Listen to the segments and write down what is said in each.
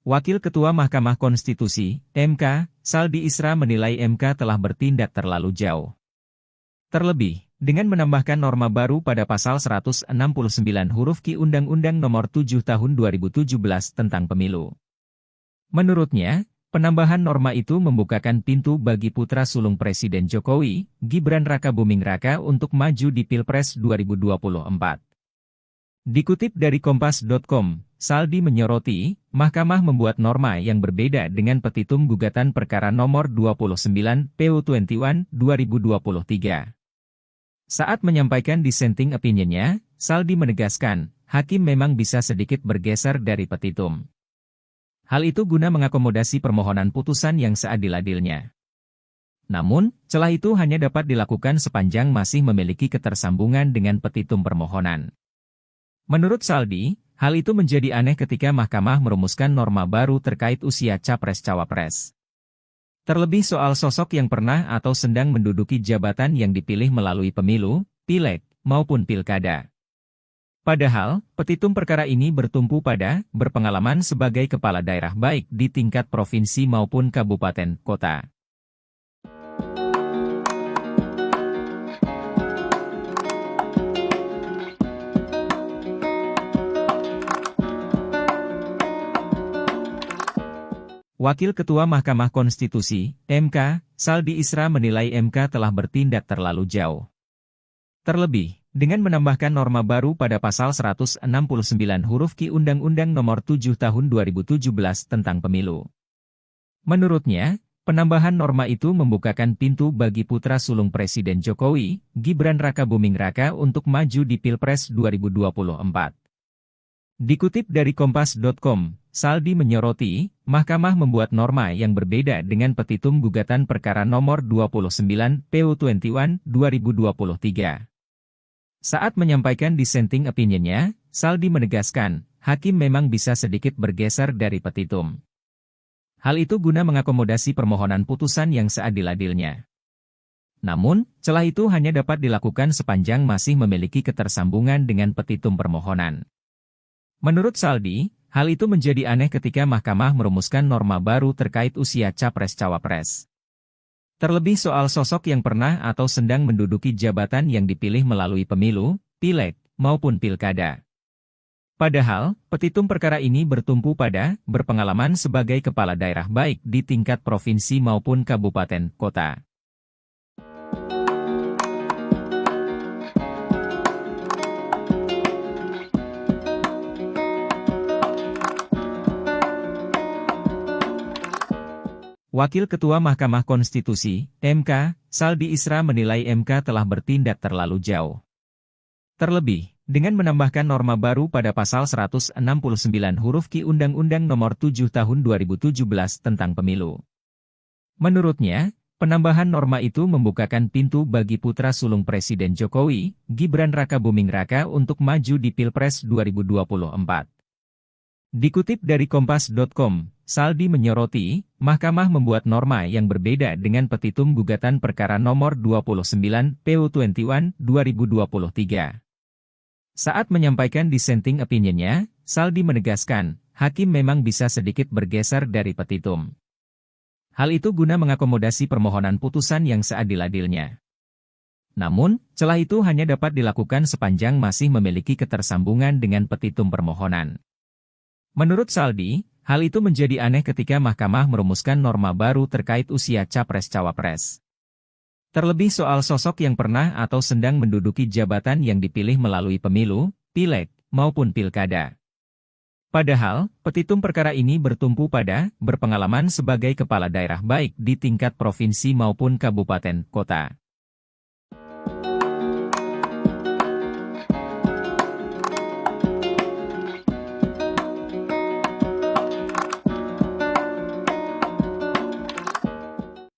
Wakil Ketua Mahkamah Konstitusi, MK, Saldi Isra menilai MK telah bertindak terlalu jauh. Terlebih, dengan menambahkan norma baru pada pasal 169 huruf Q Undang-Undang Nomor 7 Tahun 2017 tentang Pemilu. Menurutnya, penambahan norma itu membukakan pintu bagi putra sulung Presiden Jokowi, Gibran Rakabuming Raka untuk maju di Pilpres 2024. Dikutip dari Kompas.com, Saldi menyoroti, Mahkamah membuat norma yang berbeda dengan petitum gugatan perkara nomor 29 PU21 2023. Saat menyampaikan dissenting opinion-nya, Saldi menegaskan, hakim memang bisa sedikit bergeser dari petitum. Hal itu guna mengakomodasi permohonan putusan yang seadil-adilnya. Namun, celah itu hanya dapat dilakukan sepanjang masih memiliki ketersambungan dengan petitum permohonan. Menurut Saldi, hal itu menjadi aneh ketika Mahkamah merumuskan norma baru terkait usia Capres-Cawapres. Terlebih soal sosok yang pernah atau sedang menduduki jabatan yang dipilih melalui pemilu, pileg, maupun pilkada. Padahal, petitum perkara ini bertumpu pada berpengalaman sebagai kepala daerah baik di tingkat provinsi maupun kabupaten kota. Wakil Ketua Mahkamah Konstitusi, MK, Saldi Isra menilai MK telah bertindak terlalu jauh. Terlebih, dengan menambahkan norma baru pada pasal 169 huruf Q Undang-Undang Nomor 7 Tahun 2017 tentang Pemilu. Menurutnya, penambahan norma itu membukakan pintu bagi putra sulung Presiden Jokowi, Gibran Rakabuming Raka untuk maju di Pilpres 2024. Dikutip dari Kompas.com, Saldi menyoroti, Mahkamah membuat norma yang berbeda dengan petitum gugatan perkara nomor 29 PU21 2023. Saat menyampaikan dissenting opinion-nya, Saldi menegaskan, hakim memang bisa sedikit bergeser dari petitum. Hal itu guna mengakomodasi permohonan putusan yang seadil-adilnya. Namun, celah itu hanya dapat dilakukan sepanjang masih memiliki ketersambungan dengan petitum permohonan. Menurut Saldi, hal itu menjadi aneh ketika Mahkamah merumuskan norma baru terkait usia Capres-Cawapres. Terlebih soal sosok yang pernah atau sedang menduduki jabatan yang dipilih melalui pemilu, pileg, maupun pilkada. Padahal, petitum perkara ini bertumpu pada berpengalaman sebagai kepala daerah baik di tingkat provinsi maupun kabupaten kota. Wakil Ketua Mahkamah Konstitusi, MK, Saldi Isra menilai MK telah bertindak terlalu jauh. Terlebih, dengan menambahkan norma baru pada pasal 169 huruf Q Undang-Undang Nomor 7 Tahun 2017 tentang Pemilu. Menurutnya, penambahan norma itu membukakan pintu bagi putra sulung Presiden Jokowi, Gibran Rakabuming Raka untuk maju di Pilpres 2024. Dikutip dari Kompas.com, Saldi menyoroti, Mahkamah membuat norma yang berbeda dengan petitum gugatan perkara nomor 29 PU21 2023. Saat menyampaikan dissenting opinion-nya, Saldi menegaskan, hakim memang bisa sedikit bergeser dari petitum. Hal itu guna mengakomodasi permohonan putusan yang seadil-adilnya. Namun, celah itu hanya dapat dilakukan sepanjang masih memiliki ketersambungan dengan petitum permohonan. Menurut Saldi, hal itu menjadi aneh ketika Mahkamah merumuskan norma baru terkait usia Capres-Cawapres. Terlebih soal sosok yang pernah atau sedang menduduki jabatan yang dipilih melalui pemilu, pileg, maupun pilkada. Padahal, petitum perkara ini bertumpu pada berpengalaman sebagai kepala daerah baik di tingkat provinsi maupun kabupaten kota.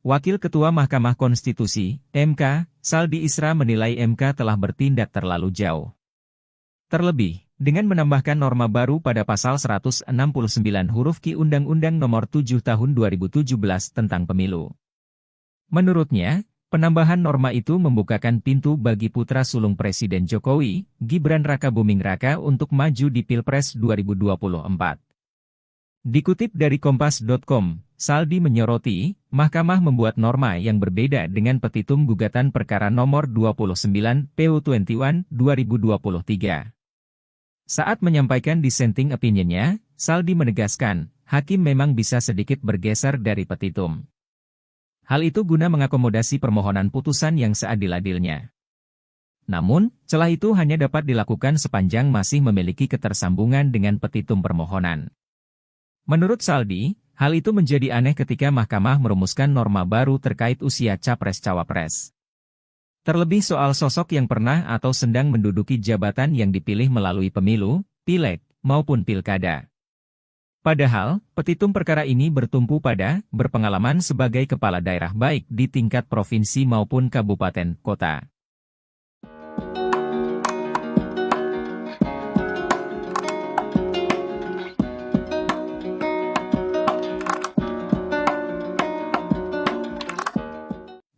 Wakil Ketua Mahkamah Konstitusi, MK, Saldi Isra menilai MK telah bertindak terlalu jauh. Terlebih, dengan menambahkan norma baru pada pasal 169 huruf Q Undang-Undang Nomor 7 Tahun 2017 tentang Pemilu. Menurutnya, penambahan norma itu membukakan pintu bagi putra sulung Presiden Jokowi, Gibran Rakabuming Raka untuk maju di Pilpres 2024. Dikutip dari Kompas.com, Saldi menyoroti, Mahkamah membuat norma yang berbeda dengan petitum gugatan perkara nomor 29 PU21 2023. Saat menyampaikan dissenting opinion-nya, Saldi menegaskan, hakim memang bisa sedikit bergeser dari petitum. Hal itu guna mengakomodasi permohonan putusan yang seadil-adilnya. Namun, celah itu hanya dapat dilakukan sepanjang masih memiliki ketersambungan dengan petitum permohonan. Menurut Saldi, hal itu menjadi aneh ketika Mahkamah merumuskan norma baru terkait usia Capres-Cawapres. Terlebih soal sosok yang pernah atau sedang menduduki jabatan yang dipilih melalui pemilu, pileg, maupun pilkada. Padahal, petitum perkara ini bertumpu pada berpengalaman sebagai kepala daerah baik di tingkat provinsi maupun kabupaten kota.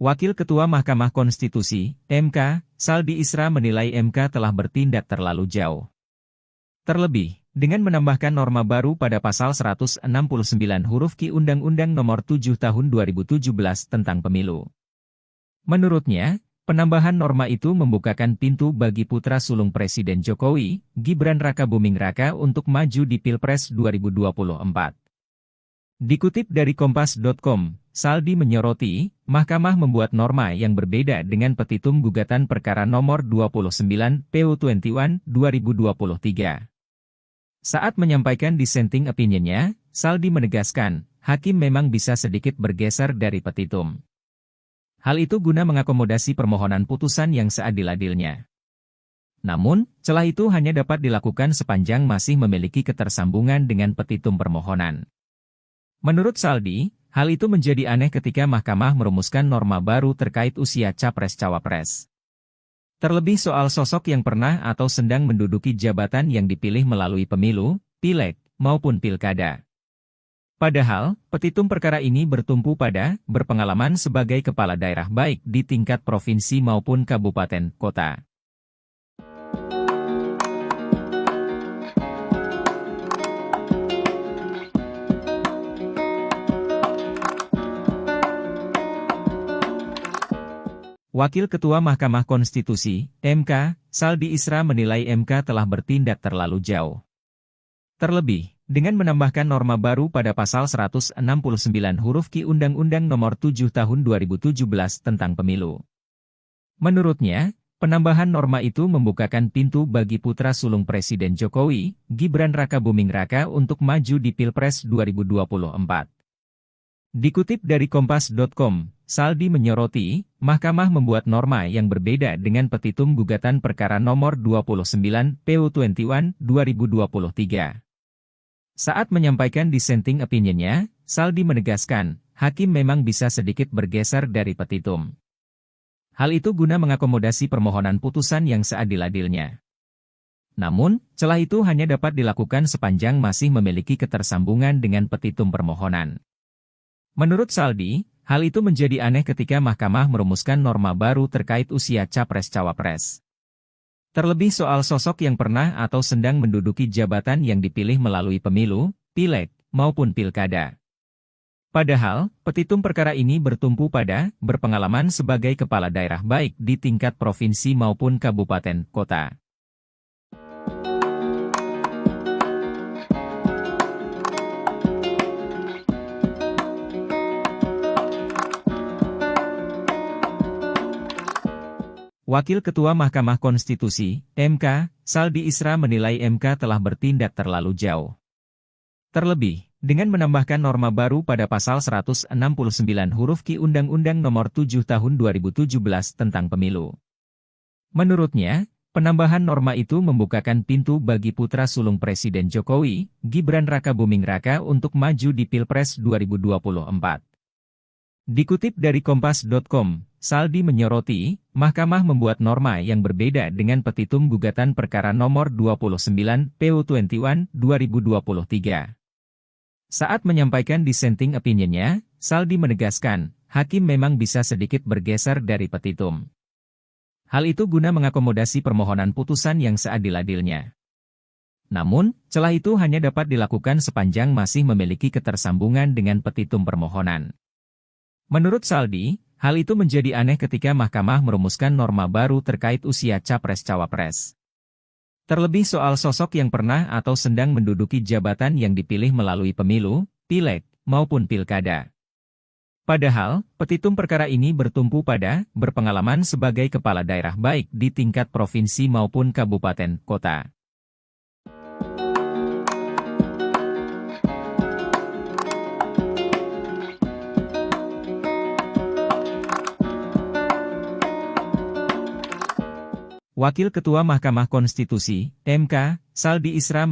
Wakil Ketua Mahkamah Konstitusi, MK, Saldi Isra menilai MK telah bertindak terlalu jauh. Terlebih, dengan menambahkan norma baru pada pasal 169 huruf Q Undang-Undang Nomor 7 Tahun 2017 tentang Pemilu. Menurutnya, penambahan norma itu membukakan pintu bagi putra sulung Presiden Jokowi, Gibran Rakabuming Raka untuk maju di Pilpres 2024. Dikutip dari Kompas.com, Saldi menyoroti, Mahkamah membuat norma yang berbeda dengan petitum gugatan perkara nomor 29 PU21 2023. Saat menyampaikan dissenting opinion-nya, Saldi menegaskan, hakim memang bisa sedikit bergeser dari petitum. Hal itu guna mengakomodasi permohonan putusan yang seadil-adilnya. Namun, celah itu hanya dapat dilakukan sepanjang masih memiliki ketersambungan dengan petitum permohonan. Menurut Saldi, hal itu menjadi aneh ketika Mahkamah merumuskan norma baru terkait usia Capres-Cawapres. Terlebih soal sosok yang pernah atau sedang menduduki jabatan yang dipilih melalui pemilu, pileg, maupun pilkada. Padahal, petitum perkara ini bertumpu pada berpengalaman sebagai kepala daerah baik di tingkat provinsi maupun kabupaten kota. Wakil Ketua Mahkamah Konstitusi, MK, Saldi Isra menilai MK telah bertindak terlalu jauh. Terlebih, dengan menambahkan norma baru pada pasal 169 huruf Q Undang-Undang Nomor 7 Tahun 2017 tentang Pemilu. Menurutnya, penambahan norma itu membukakan pintu bagi putra sulung Presiden Jokowi, Gibran Rakabuming Raka untuk maju di Pilpres 2024. Dikutip dari Kompas.com, Saldi menyoroti, Mahkamah membuat norma yang berbeda dengan petitum gugatan perkara nomor 29 PU21 2023. Saat menyampaikan dissenting opinion-nya, Saldi menegaskan, hakim memang bisa sedikit bergeser dari petitum. Hal itu guna mengakomodasi permohonan putusan yang seadil-adilnya. Namun, celah itu hanya dapat dilakukan sepanjang masih memiliki ketersambungan dengan petitum permohonan. Menurut Saldi, hal itu menjadi aneh ketika Mahkamah merumuskan norma baru terkait usia Capres-Cawapres. Terlebih soal sosok yang pernah atau sedang menduduki jabatan yang dipilih melalui pemilu, pileg, maupun pilkada. Padahal, petitum perkara ini bertumpu pada berpengalaman sebagai kepala daerah baik di tingkat provinsi maupun kabupaten kota. Wakil Ketua Mahkamah Konstitusi, MK, Saldi Isra menilai MK telah bertindak terlalu jauh. Terlebih, dengan menambahkan norma baru pada pasal 169 huruf Q Undang-Undang Nomor 7 Tahun 2017 tentang Pemilu. Menurutnya, penambahan norma itu membukakan pintu bagi putra sulung Presiden Jokowi, Gibran Rakabuming Raka untuk maju di Pilpres 2024. Dikutip dari Kompas.com, Saldi menyoroti, Mahkamah membuat norma yang berbeda dengan petitum gugatan perkara nomor 29 PU21 2023. Saat menyampaikan dissenting opinion-nya, Saldi menegaskan, hakim memang bisa sedikit bergeser dari petitum. Hal itu guna mengakomodasi permohonan putusan yang seadil-adilnya. Namun, celah itu hanya dapat dilakukan sepanjang masih memiliki ketersambungan dengan petitum permohonan. Menurut Saldi, hal itu menjadi aneh ketika Mahkamah merumuskan norma baru terkait usia Capres-Cawapres. Terlebih soal sosok yang pernah atau sedang menduduki jabatan yang dipilih melalui pemilu, pileg, maupun pilkada. Padahal, petitum perkara ini bertumpu pada berpengalaman sebagai kepala daerah baik di tingkat provinsi maupun kabupaten kota. Wakil Ketua Mahkamah Konstitusi, MK, Saldi Isra